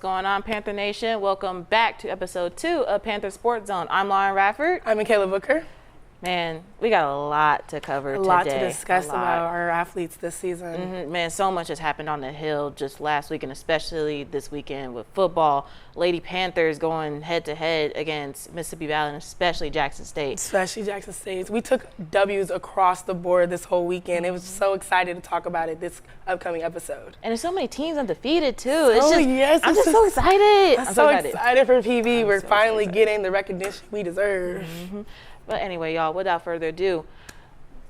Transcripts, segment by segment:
going on, Panther Nation? Welcome back to episode 2 of Panther Sports Zone. I'm Lawryn Radford. I'm Michaela Booker. Man, we got a lot to cover today. A lot to discuss about our athletes this season. Man, so much has happened on the Hill just last week, and especially this weekend with football. Lady Panthers going head-to-head against Mississippi Valley and especially Jackson State. We took W's across the board this whole weekend. It was so excited to talk about it this upcoming episode. And there's so many teams undefeated, too. I'm just so excited. I'm so excited for PV. We're finally getting the recognition we deserve. But anyway, y'all, without further ado,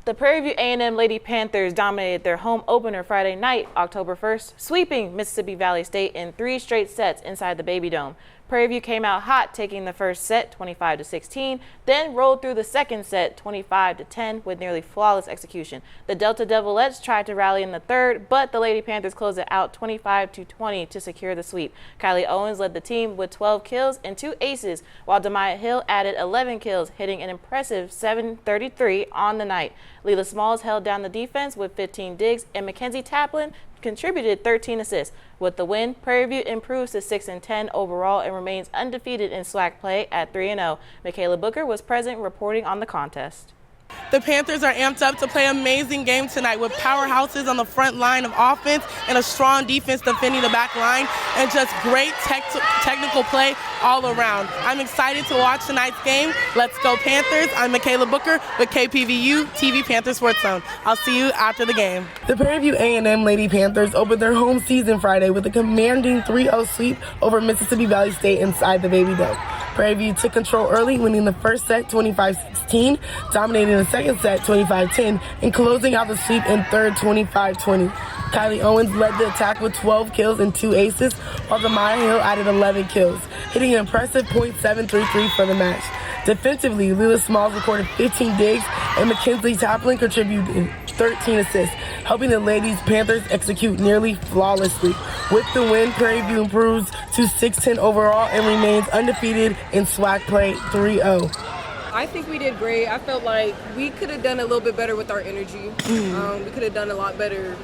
the Prairie View A&M Lady Panthers dominated their home opener Friday night, October 1st, sweeping Mississippi Valley State in 3 straight sets inside the Baby Dome. Prairie View came out hot, taking the first set 25-16, then rolled through the second set 25-10 with nearly flawless execution. The Delta Devilettes tried to rally in the third, but the Lady Panthers closed it out 25-20 to secure the sweep. Kylie Owens led the team with 12 kills and 2 aces, while Demaya Hill added 11 kills, hitting an impressive 733 on the night. Leela Smalls held down the defense with 15 digs, and Mackenzie Taplin contributed 13 assists. With the win, Prairie View improves to 6-10 overall and remains undefeated in SWAC play at 3-0. Michaela Booker was present reporting on the contest. The Panthers are amped up to play an amazing game tonight with powerhouses on the front line of offense and a strong defense defending the back line and just great technical play all around. I'm excited to watch tonight's game. Let's go Panthers. I'm Michaela Booker with KPVU-TV Panther Sports Zone. I'll see you after the game. The Prairie View A&M Lady Panthers opened their home season Friday with a commanding 3-0 sweep over Mississippi Valley State inside the Baby Dome. Prairie View took control early, winning the first set 25-16, dominating the second set 25-10, and closing out the sweep in third 25-20. Kylie Owens led the attack with 12 kills and 2 aces, while Demaya Hill added 11 kills, hitting an impressive .733 for the match. Defensively, Leela Smalls recorded 15 digs, and Mackenzie Taplin contributed 13 assists, helping the Ladies Panthers execute nearly flawlessly. With the win, Prairie View improves to 6-10 overall and remains undefeated in SWAC play 3-0. I think we did great. I felt like we could have done a little bit better with our energy. We could have done a lot better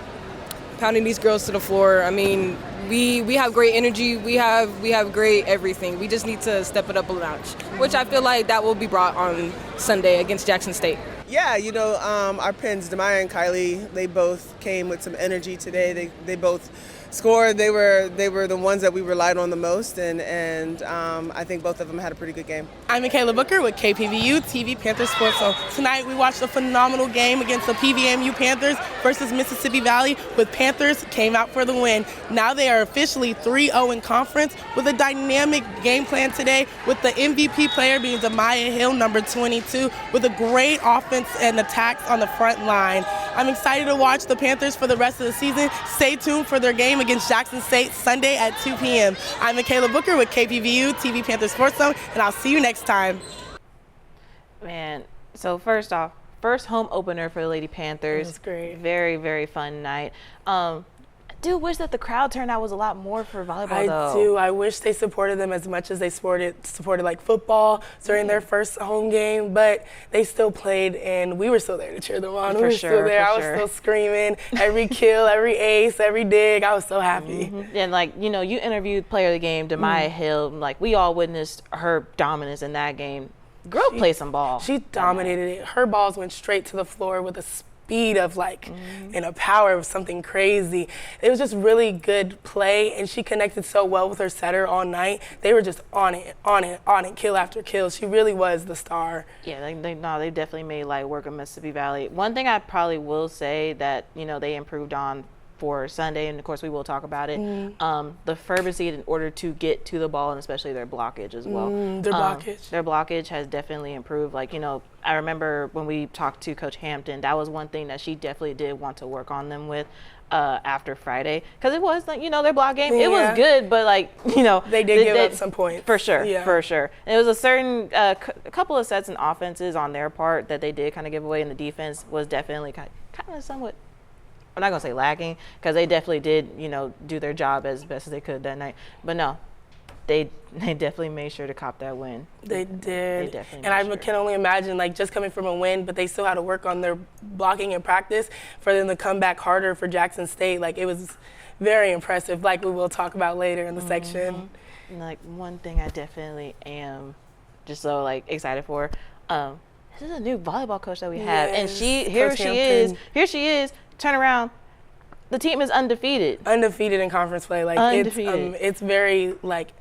pounding these girls to the floor. I mean, we have great energy. We have great everything. We just need to step it up a notch, which I feel like that will be brought on Sunday against Jackson State. Yeah, you know, our pins, Demaya and Kylie, they both came with some energy today. They both scored. They were the ones that we relied on the most, and I think both of them had a pretty good game. I'm Michaela Booker with KPVU-TV Panther Sports Zone. Tonight we watched a phenomenal game against the PVMU Panthers versus Mississippi Valley, with Panthers came out for the win. Now they are officially 3-0 in conference with a dynamic game plan today, with the MVP player being Demaya Hill, number 22, with a great offense and attacks on the front line. I'm excited to watch the Panthers for the rest of the season. Stay tuned for their game against Jackson State Sunday at 2 p.m. I'm Michaela Booker with KPVU-TV Panther Sports Zone, and I'll see you next time. Man, so first off, first home opener for the Lady Panthers. It was great. Very, very fun night. I do wish that the crowd turnout was a lot more for volleyball, though. I do. I wish they supported them as much as they supported like football during their first home game, but they still played, and we were still there to cheer them on. We were still there. I was still screaming every kill, every ace, every dig. I was so happy. And, like, you know, you interviewed player of the game, Demaya Hill. Like, we all witnessed her dominance in that game. Girl played some ball. She dominated it. Her balls went straight to the floor with a speed of and a power of something crazy. It was just really good play, and she connected so well with her setter all night. They were just on it, kill after kill. She really was the star. Yeah, they definitely made light work of Mississippi Valley. One thing I probably will say that, you know, they improved on for Sunday, and of course we will talk about it, the fervency in order to get to the ball, and especially their blockage as well. Their blockage has definitely improved. Like, you know, I remember when we talked to Coach Hampton, that was one thing that she definitely did want to work on them with after Friday, because it was, like, you know, their block game, it was good, but, like, you know, they did give up some points. For sure. And it was a certain a couple of sets and offenses on their part that they did kind of give away, and the defense was definitely kind of somewhat, I'm not going to say lacking, because they definitely did, you know, do their job as best as they could that night. But no, they definitely made sure to cop that win. They did. They definitely and I can only imagine, like, just coming from a win, but they still had to work on their blocking and practice for them to come back harder for Jackson State. Like, it was very impressive, like we will talk about later in the section. And, like, one thing I definitely am just so like excited for, this is a new volleyball coach that we have, and here she is, turn around, the team is undefeated in conference play. Like it's very like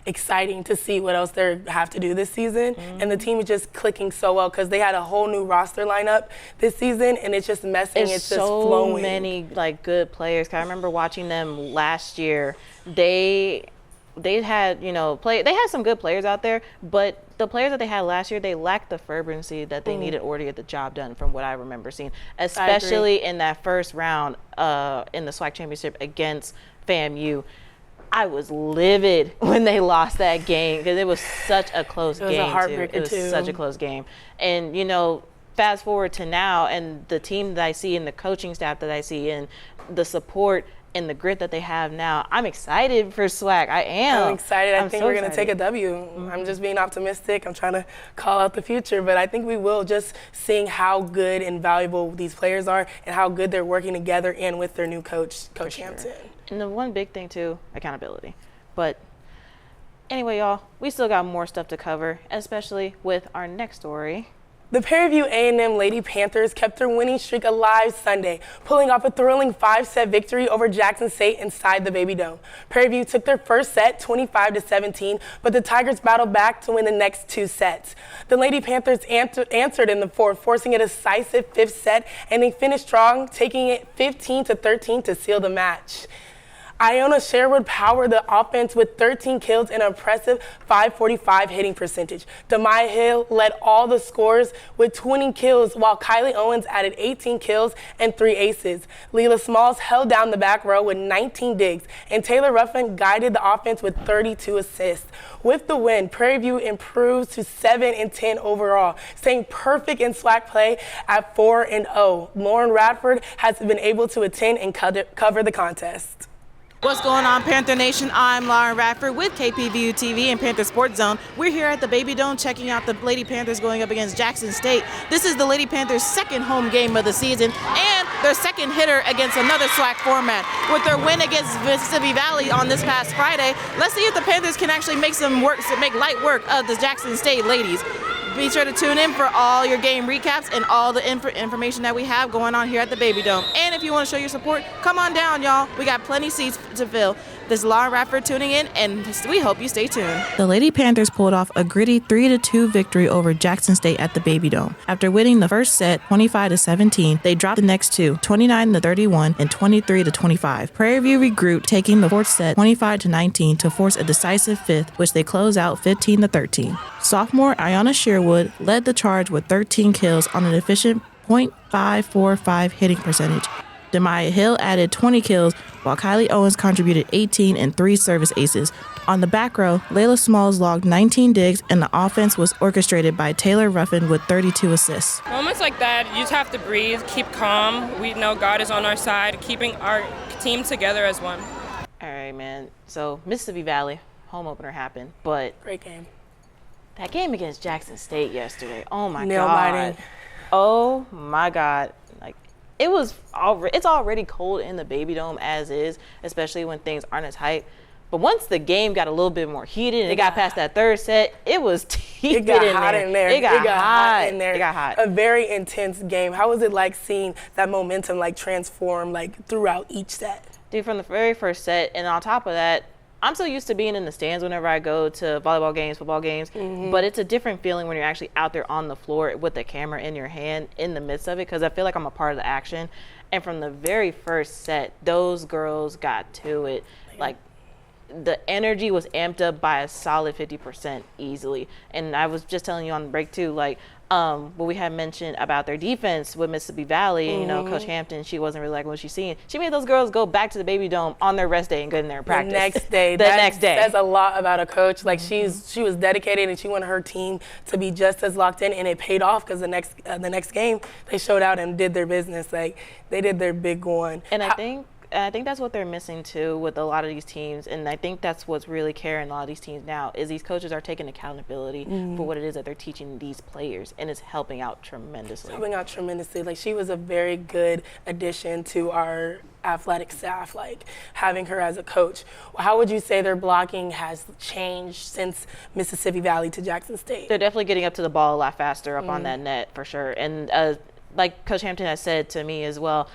exciting to see what else they have to do this season, and the team is just clicking so well because they had a whole new roster lineup this season, and it's just messing. It's just flowing. So many like good players. 'Cause I remember watching them last year. They had, you know, they had some good players out there, but the players that they had last year, they lacked the fervency that they needed in order to get the job done, from what I remember seeing, especially in that first round in the SWAC championship against FAMU. I was livid when they lost that game because it was such a close game. It was a heartbreaker, too. It was such a close game. And, you know, fast forward to now, and the team that I see and the coaching staff that I see and the support and the grit that they have now, I'm excited for SWAC. I am. I'm excited. I think we're going to take a W. I'm just being optimistic. I'm trying to call out the future, but I think we will, just seeing how good and valuable these players are and how good they're working together and with their new coach, Coach Hampton. And the one big thing, too, accountability. But anyway, y'all, we still got more stuff to cover, especially with our next story. The Prairie View A&M Lady Panthers kept their winning streak alive Sunday, pulling off a thrilling 5-set victory over Jackson State inside the Baby Dome. Prairie View took their first set 25-17, but the Tigers battled back to win the next 2 sets. The Lady Panthers answered in the fourth, forcing a decisive 5th set, and they finished strong, taking it 15-13 to seal the match. Iona Sherwood powered the offense with 13 kills and an impressive .545 hitting percentage. Demaya Hill led all the scores with 20 kills, while Kylie Owens added 18 kills and 3 aces. Leela Smalls held down the back row with 19 digs, and Taylor Ruffin guided the offense with 32 assists. With the win, Prairie View improves to 7-10 overall, staying perfect in SWAC play at 4-0. Lawryn Radford has been able to attend and cover the contest. What's going on, Panther Nation? I'm Lawryn Radford with KPVU-TV and Panther Sports Zone. We're here at the Baby Dome checking out the Lady Panthers going up against Jackson State. This is the Lady Panthers' second home game of the season and their second hitter against another SWAC format. With their win against Mississippi Valley on this past Friday, let's see if the Panthers can actually make light work of the Jackson State ladies. Be sure to tune in for all your game recaps and all the information that we have going on here at the Baby Dome. And if you want to show your support, come on down, y'all. We got plenty seats to fill. This is Lawryn Radford tuning in, and we hope you stay tuned. The Lady Panthers pulled off a gritty 3-2 victory over Jackson State at the Baby Dome. After winning the first set 25-17, they dropped the next two, 29-31 and 23-25. Prairie View regrouped, taking the fourth set 25-19 to force a decisive 5th, which they closed out 15-13. Sophomore Iona Sherwood led the charge with 13 kills on an efficient .545 hitting percentage. Demaya Hill added 20 kills, while Kylie Owens contributed 18 and 3 service aces. On the back row, Layla Smalls logged 19 digs, and the offense was orchestrated by Taylor Ruffin with 32 assists. Moments like that, you just have to breathe, keep calm. We know God is on our side, keeping our team together as one. All right, man. So Mississippi Valley, home opener happened, but great game. That game against Jackson State yesterday, oh my Nail God. biting. Oh my God. Like, it's already cold in the Baby Dome as is, especially when things aren't as hype. But once the game got a little bit more heated and it got past that third set, it was It got hot in there. It got hot in there. It got hot. A very intense game. How was it like seeing that momentum like transform like throughout each set? Dude, from the very first set, and on top of that, I'm so used to being in the stands whenever I go to volleyball games, football games, but it's a different feeling when you're actually out there on the floor with the camera in your hand in the midst of it, because I feel like I'm a part of the action. And from the very first set, those girls got to it. Like, the energy was amped up by a solid 50% easily. And I was just telling you on the break too, like, what we had mentioned about their defense with Mississippi Valley, you know, Coach Hampton, she wasn't really liking what she's seeing. She made those girls go back to the Baby Dome on their rest day and get in there and practice. The next day. That says a lot about a coach. Like, she was dedicated, and she wanted her team to be just as locked in, and it paid off because the next game they showed out and did their business. Like, they did their big one. And I think I think that's what they're missing too with a lot of these teams, and I think that's what's really carrying a lot of these teams now is these coaches are taking accountability for what it is that they're teaching these players, and it's helping out tremendously. Like, she was a very good addition to our athletic staff, like having her as a coach. How would you say their blocking has changed since Mississippi Valley to Jackson State? They're definitely getting up to the ball a lot faster up on that net for sure. And like Coach Hampton has said to me as well,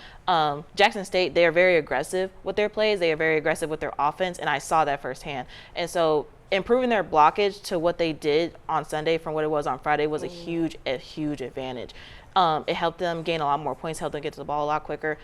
Jackson State, they are very aggressive with their plays. They are very aggressive with their offense, and I saw that firsthand. And so improving their blockage to what they did on Sunday from what it was on Friday was a huge advantage. It helped them gain a lot more points, helped them get to the ball a lot quicker,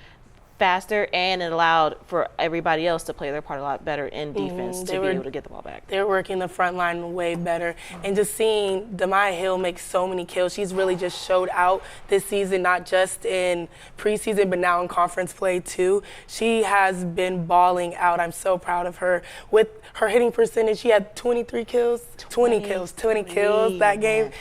faster, and it allowed for everybody else to play their part a lot better in defense to be able to get the ball back. They're working the front line way better. And just seeing Demaya Hill make so many kills, she's really just showed out this season, not just in preseason, but now in conference play too. She has been balling out. I'm so proud of her. With her hitting percentage, she had 20 kills that game.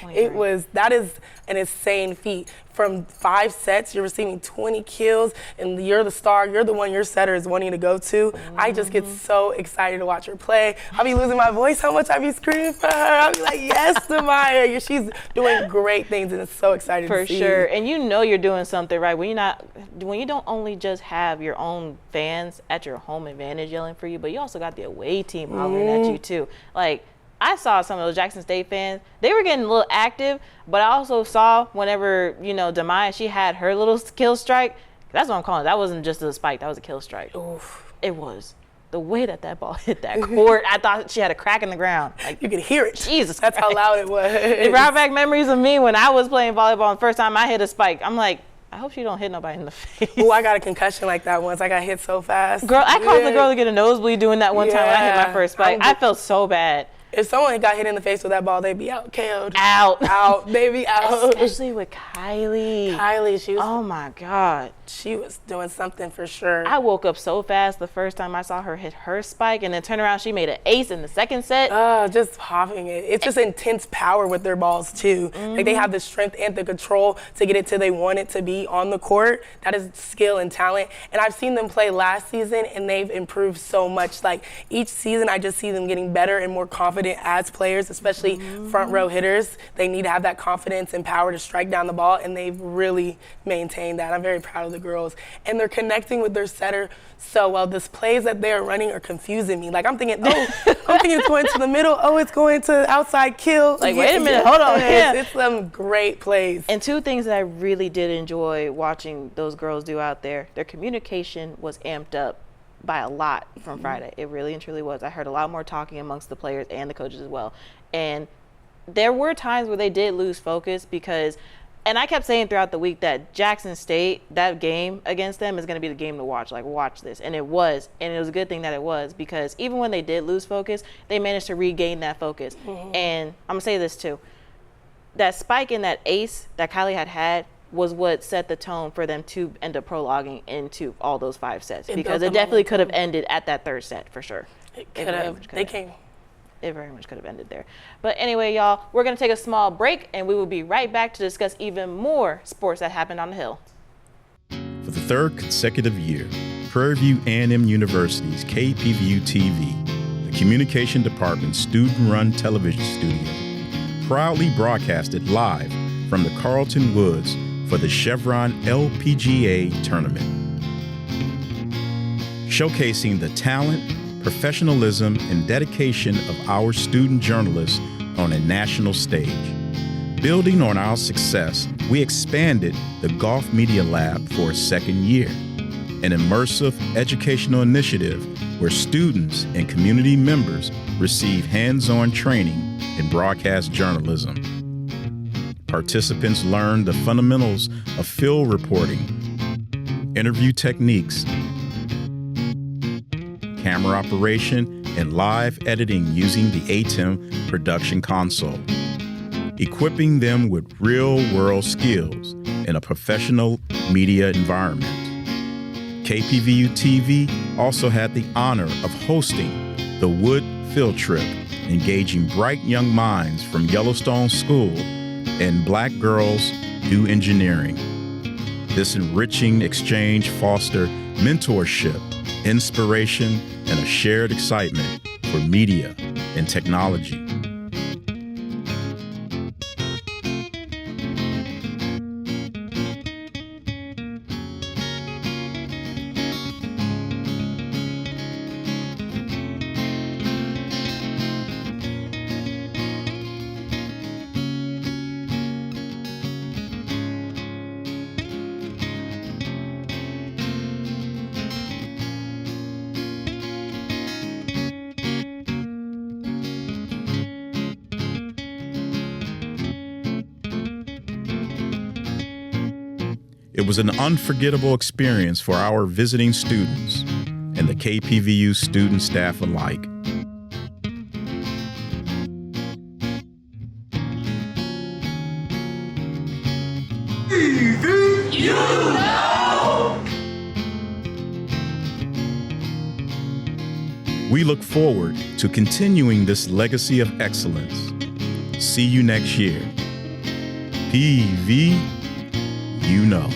That is an insane feat. From 5 sets, you're receiving 20 kills, and you're the star. You're the one your setter is wanting to go to. I just get so excited to watch her play. I'll be losing my voice how much I be screaming for her. I'll be like, yes, Demaya. She's doing great things, and it's so exciting to see. For sure, and you know you're doing something right when you don't only just have your own fans at your home advantage yelling for you, but you also got the away team hollering at you too. Like, I saw some of those Jackson State fans, they were getting a little active, but I also saw whenever, Demaya, she had her little kill strike. That's what I'm calling it. That wasn't just a spike. That was a kill strike. Oof. It was. The way that ball hit that court, I thought she had a crack in the ground. Like, you could hear it. Jesus That's Christ. how loud it was. It brought back memories of me when I was playing volleyball the first time I hit a spike. I'm like, I hope she don't hit nobody in the face. Oh, I got a concussion like that once. I got hit so fast. Girl, I caused the girl to get a nosebleed doing that one time when I hit my first spike. I felt so bad. If someone got hit in the face with that ball, they'd be out, KO'd. Out. They'd be out. Especially with Kylie. She was. Oh my God. She was doing something for sure. I woke up so fast the first time I saw her hit her spike, and then turn around, she made an ace in the second set. Just popping it. It's just intense power with their balls too. Like, they have the strength and the control to get it to they want it to be on the court. That is skill and talent. And I've seen them play last season, and they've improved so much. Like, each season, I just see them getting better and more confident as players, especially front row hitters. They need to have that confidence and power to strike down the ball, and they've really maintained that. I'm very proud of the girls. And they're connecting with their setter so well. These plays that they're running are confusing me. Like, I'm thinking it's going to the middle. Oh, it's going to outside kill. Like, wait a minute, hold on. It's some great plays. And two things that I really did enjoy watching those girls do out there, their communication was amped up by a lot from Friday. It really and truly was. I heard a lot more talking amongst the players and the coaches as well. And there were times where they did lose focus because, and I kept saying throughout the week that Jackson State, that game against them is going to be the game to watch. Like, watch this. And it was. And it was a good thing that it was, because even when they did lose focus, they managed to regain that focus. And I'm going to say this too. That spike in that ace that Kylie had was what set the tone for them to end up prologuing into all those 5 sets, because it definitely could have ended at that third set for sure. It could have. It very much could have ended there. But anyway, y'all, we're going to take a small break, and we will be right back to discuss even more sports that happened on the Hill. For the 3rd consecutive year, Prairie View A&M University's KPVU-TV, the Communication Department's student-run television studio, proudly broadcasted live from the Carlton Woods for the Chevron LPGA tournament, showcasing the talent, professionalism, and dedication of our student journalists on a national stage. Building on our success, we expanded the Golf Media Lab for a 2nd year, an immersive educational initiative where students and community members receive hands-on training in broadcast journalism. Participants learn the fundamentals of field reporting, interview techniques, camera operation, and live editing using the ATEM production console, equipping them with real-world skills in a professional media environment. KPVU-TV also had the honor of hosting the Wood Field Trip, engaging bright young minds from Yellowstone School and Black Girls Do Engineering. This enriching exchange fostered mentorship inspiration, and a shared excitement for media and technology. It was an unforgettable experience for our visiting students and the KPVU student staff alike. We look forward to continuing this legacy of excellence. See you next year. PV, you know.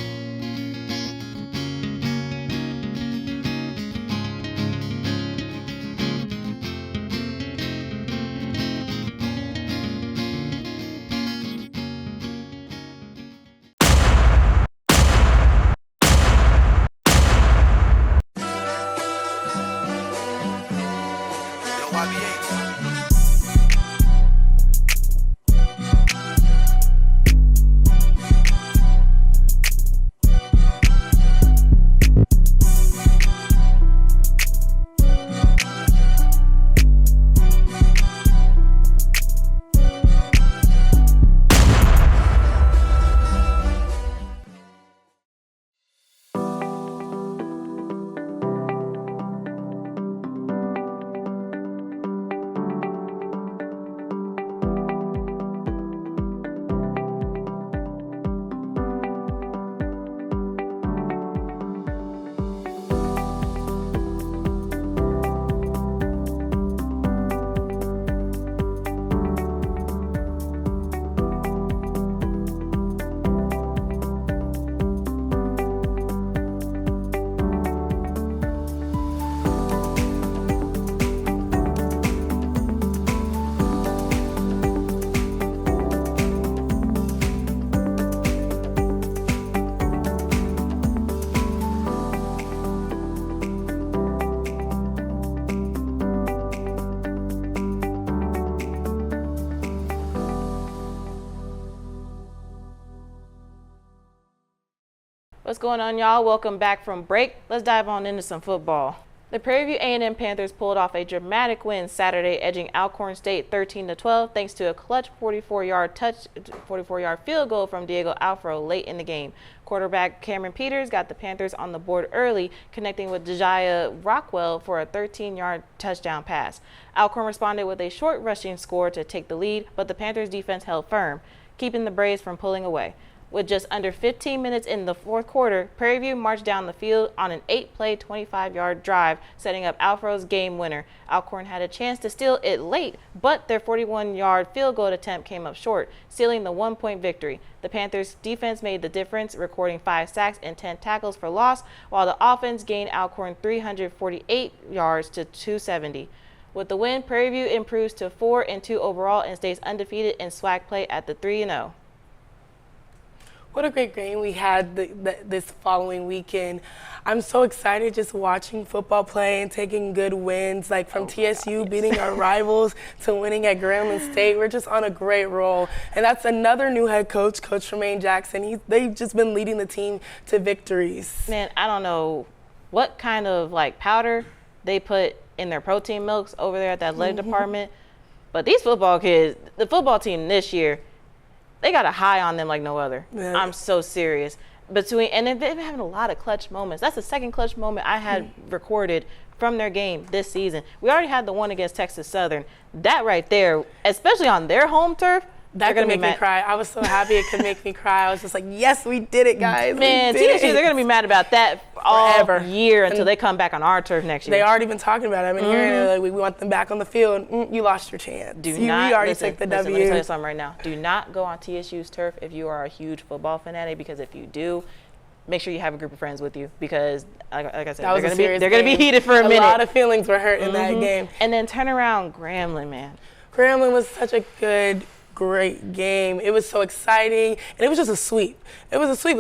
What's going on, y'all? Welcome back from break. Let's dive on into some football. The Prairie View A&M Panthers pulled off a dramatic win Saturday, edging Alcorn State 13-12 thanks to a clutch 44-yard field goal from Diego Alfaro late in the game. Quarterback Cameron Peters got the Panthers on the board early, connecting with Dejaya Rockwell for a 13-yard touchdown pass. Alcorn responded with a short rushing score to take the lead, but the Panthers defense held firm, keeping the Braves from pulling away. With just under 15 minutes in the fourth quarter, Prairie View marched down the field on an 8-play, 25-yard drive, setting up Alfaro's game winner. Alcorn had a chance to steal it late, but their 41-yard field goal attempt came up short, sealing the 1-point victory. The Panthers' defense made the difference, recording 5 sacks and 10 tackles for loss, while the offense gained Alcorn 348 yards to 270. With the win, Prairie View improves to 4-2 overall and stays undefeated in SWAC play at the 3-0. What a great game we had this following weekend. I'm so excited just watching football play and taking good wins, like from TSU beating our rivals to winning at Grambling State. We're just on a great roll. And that's another new head coach, Coach Tremaine Jackson. They've just been leading the team to victories. Man, I don't know what kind of like powder they put in their protein milks over there at the athletic department, but these football kids, the football team this year, they got a high on them like no other. Yeah. I'm so serious. And they've been having a lot of clutch moments. That's the second clutch moment I had recorded from their game this season. We already had the one against Texas Southern. That right there, especially on their home turf, that could make me cry. I was so happy it could make me cry. I was just like, yes, we did it, guys. Man, TSU, they're going to be mad about that all year until they come back on our turf next year. They already been talking about it. I've been hearing it. Like, we want them back on the field. You lost your chance. We already took the W. Let me tell you something right now. Do not go on TSU's turf if you are a huge football fanatic, because if you do, make sure you have a group of friends with you because, like I said, That was they're going to be heated for a minute. A lot of feelings were hurt in that game. And then turn around Grambling, man. Grambling was such a great game. It was so exciting, and it was just a sweep. It was a sweep.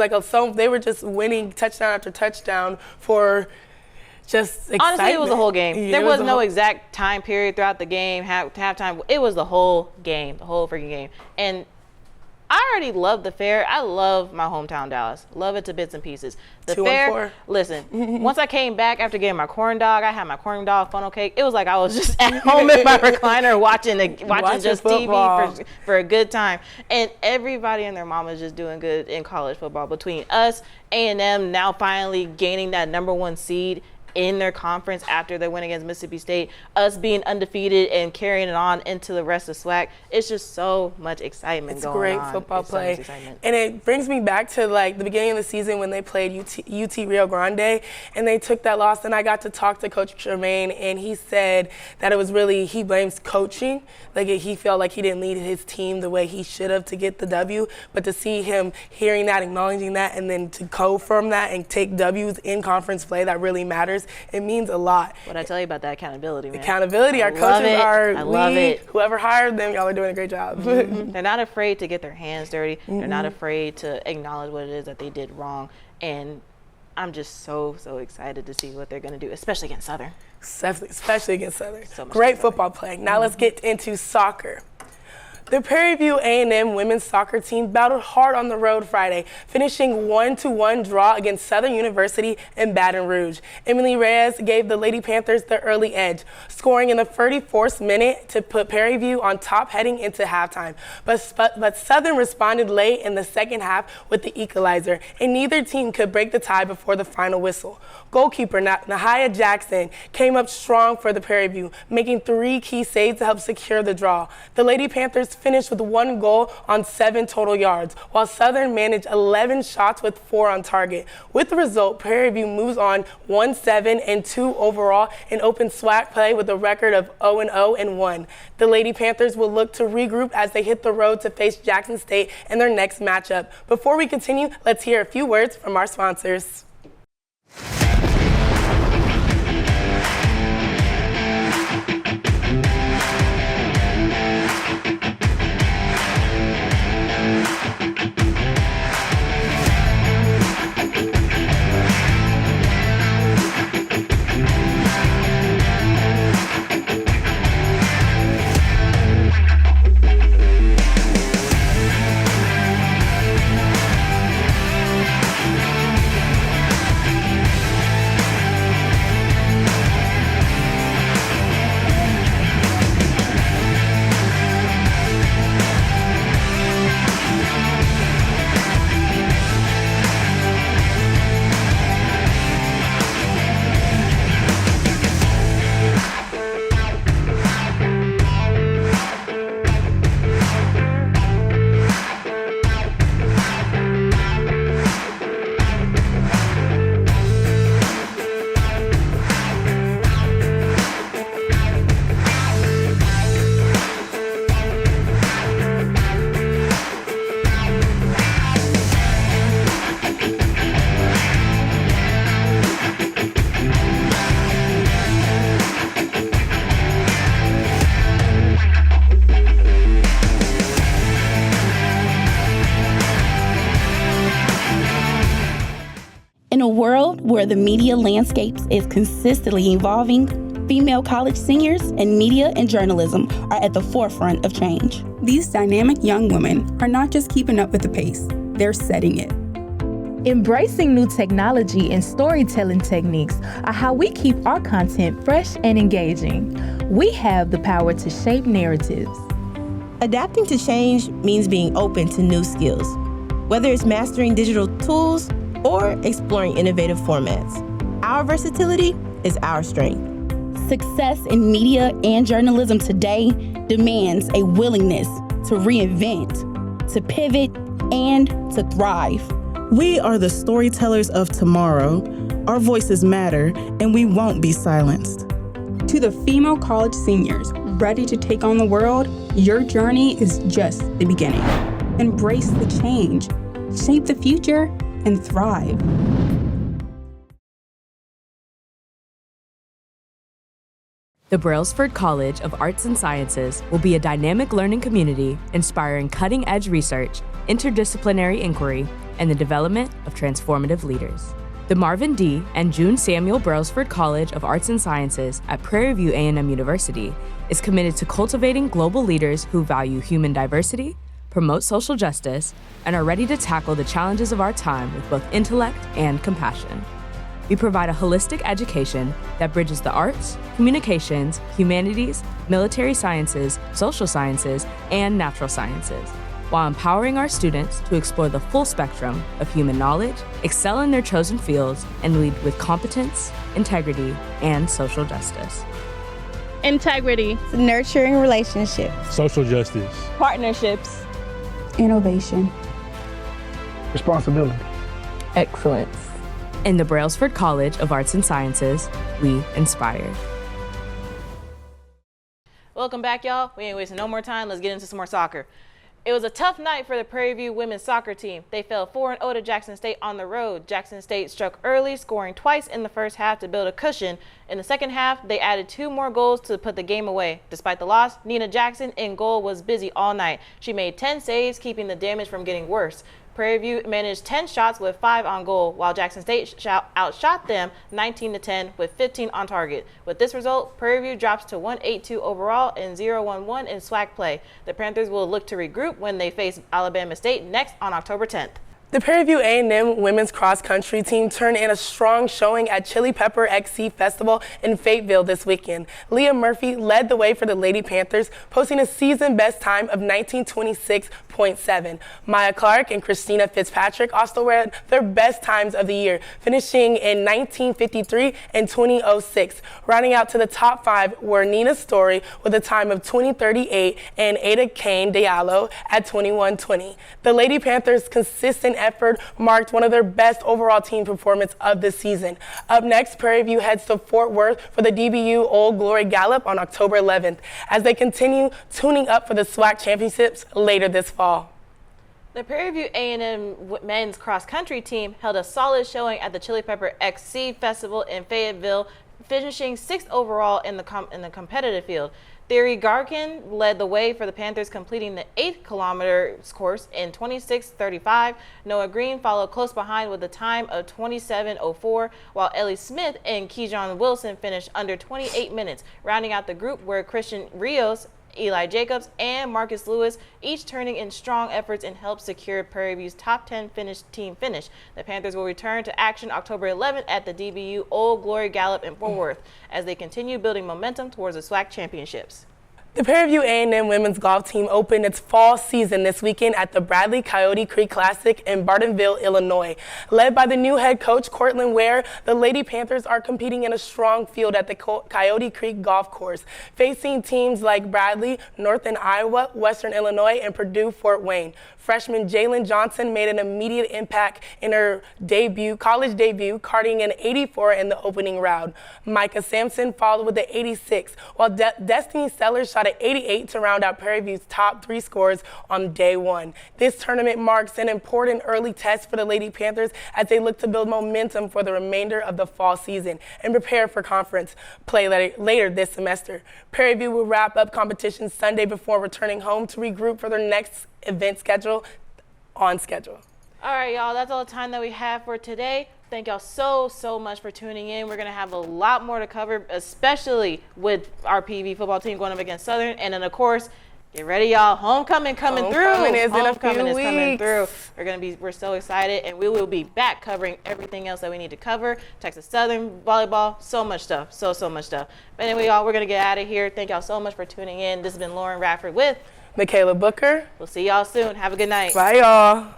They were just winning touchdown after touchdown for just excitement. Honestly, it was the whole game. There was no exact time period throughout the game, halftime. It was the whole game, the whole freaking game. And I already love the fair. I love my hometown, Dallas. Love it to bits and pieces. The fair, listen, once I came back after getting my corn dog, I had my corn dog funnel cake. It was like I was just at home in my recliner watching just football. TV for a good time. And everybody and their mom is just doing good in college football. Between us, A&M now finally gaining that #1 seed in their conference after their win against Mississippi State, us being undefeated and carrying it on into the rest of SWAC. It's just so much excitement going on. It's great football play. And it brings me back to the beginning of the season when they played UT Rio Grande and they took that loss, and I got to talk to Coach Tremaine, and he said that it was really, he blames coaching. He felt like he didn't lead his team the way he should have to get the W, but to see him hearing that, acknowledging that, and then to go from that and take W's in conference play, that really matters. It means a lot. What I tell you about that accountability, man. Our coaches are, I love it. Whoever hired them, y'all are doing a great job. They're not afraid to get their hands dirty. They're not afraid to acknowledge what it is that they did wrong. And I'm just so excited to see what they're going to do, especially against Southern. Especially against Southern. So much great football play. Now let's get into soccer. The Prairie View A&M women's soccer team battled hard on the road Friday, finishing 1-1 draw against Southern University in Baton Rouge. Emily Reyes gave the Lady Panthers the early edge, scoring in the 34th minute to put Prairie View on top heading into halftime. But Southern responded late in the second half with the equalizer, and neither team could break the tie before the final whistle. Goalkeeper Nahia Jackson came up strong for the Prairie View, making 3 key saves to help secure the draw. The Lady Panthers finished with 1 goal on 7 total yards, while Southern managed 11 shots with 4 on target. With the result, Prairie View moves on 1-7-2 overall and opens SWAC play with a record of 0-0-1. The Lady Panthers will look to regroup as they hit the road to face Jackson State in their next matchup. Before we continue, let's hear a few words from our sponsors. In a world where the media landscape is consistently evolving, female college seniors in media and journalism are at the forefront of change. These dynamic young women are not just keeping up with the pace, they're setting it. Embracing new technology and storytelling techniques are how we keep our content fresh and engaging. We have the power to shape narratives. Adapting to change means being open to new skills, whether it's mastering digital tools or exploring innovative formats. Our versatility is our strength. Success in media and journalism today demands a willingness to reinvent, to pivot, and to thrive. We are the storytellers of tomorrow. Our voices matter, and we won't be silenced. To the female college seniors ready to take on the world, your journey is just the beginning. Embrace the change, shape the future, and thrive. The Brailsford College of Arts and Sciences will be a dynamic learning community inspiring cutting-edge research, interdisciplinary inquiry, and the development of transformative leaders. The Marvin D. and June Samuel Brailsford College of Arts and Sciences at Prairie View A&M University is committed to cultivating global leaders who value human diversity, promote social justice, and are ready to tackle the challenges of our time with both intellect and compassion. We provide a holistic education that bridges the arts, communications, humanities, military sciences, social sciences, and natural sciences, while empowering our students to explore the full spectrum of human knowledge, excel in their chosen fields, and lead with competence, integrity, and social justice. Integrity, Nurturing relationships. Social justice. partnerships, Innovation. Responsibility. Excellence. In the Brailsford College of Arts and Sciences, we inspire. Welcome back, y'all. We ain't wasting no more time. Let's get into some more soccer. It was a tough night for the Prairie View women's soccer team. They fell 4-0 to Jackson State on the road. Jackson State struck early, scoring twice in the first half to build a cushion. In the second half, they added 2 more goals to put the game away. Despite the loss, Nina Jackson in goal was busy all night. She made 10 saves, keeping the damage from getting worse. Prairie View managed 10 shots with 5 on goal, while Jackson State outshot them 19-10 with 15 on target. With this result, Prairie View drops to 1-8-2 overall and 0-1-1 in SWAC play. The Panthers will look to regroup when they face Alabama State next on October 10th. The Prairie View A&M women's cross-country team turned in a strong showing at Chili Pepper XC Festival in Fayetteville this weekend. Leah Murphy led the way for the Lady Panthers, posting a season-best time of 1926.7. Maya Clark and Christina Fitzpatrick also had their best times of the year, finishing in 1953 and 2006. Rounding out to the top 5 were Nina Story with a time of 20:38 and Ada Kane Diallo at 21:20. The Lady Panthers' consistent effort marked one of their best overall team performance of the season. Up next, Prairie View heads to Fort Worth for the DBU Old Glory Gallop on October 11th as they continue tuning up for the SWAC championships later this fall. The Prairie View A&M men's cross-country team held a solid showing at the Chili Pepper XC Festival in Fayetteville, finishing 6th overall in the competitive field. Theory Garkin led the way for the Panthers, completing the 8-kilometer course in 26:35. Noah Green followed close behind with a time of 27:04, while Ellie Smith and Keyshawn Wilson finished under 28 minutes. Rounding out the group were Christian Rios, Eli Jacobs, and Marcus Lewis, each turning in strong efforts and helped secure Prairie View's top 10 team finish. The Panthers will return to action October 11th at the DBU Old Glory Gallop in Fort Worth as they continue building momentum towards the SWAC championships. The Prairie View A&M women's golf team opened its fall season this weekend at the Bradley Coyote Creek Classic in Bartonville, Illinois. Led by the new head coach, Cortland Ware, the Lady Panthers are competing in a strong field at the Coyote Creek Golf Course, facing teams like Bradley, Northern Iowa, Western Illinois, and Purdue Fort Wayne. Freshman Jalen Johnson made an immediate impact in her college debut, carding an 84 in the opening round. Micah Sampson followed with an 86, while Destiny Sellers shot an 88 to round out Prairie View's top 3 scores on day 1. This tournament marks an important early test for the Lady Panthers as they look to build momentum for the remainder of the fall season and prepare for conference play later this semester. Prairie View will wrap up competition Sunday before returning home to regroup for their next event on schedule. All right, y'all, that's all the time that we have for today. Thank y'all so much for tuning in. We're going to have a lot more to cover, especially with our PV football team going up against Southern. And then, of course, get ready, y'all. Homecoming coming through. Homecoming is coming through. We're so excited, and we will be back covering everything else that we need to cover. Texas Southern, volleyball, so much stuff. So much stuff. But anyway, y'all, we're going to get out of here. Thank y'all so much for tuning in. This has been Lawryn Radford with Michaela Booker. We'll see y'all soon. Have a good night. Bye, y'all.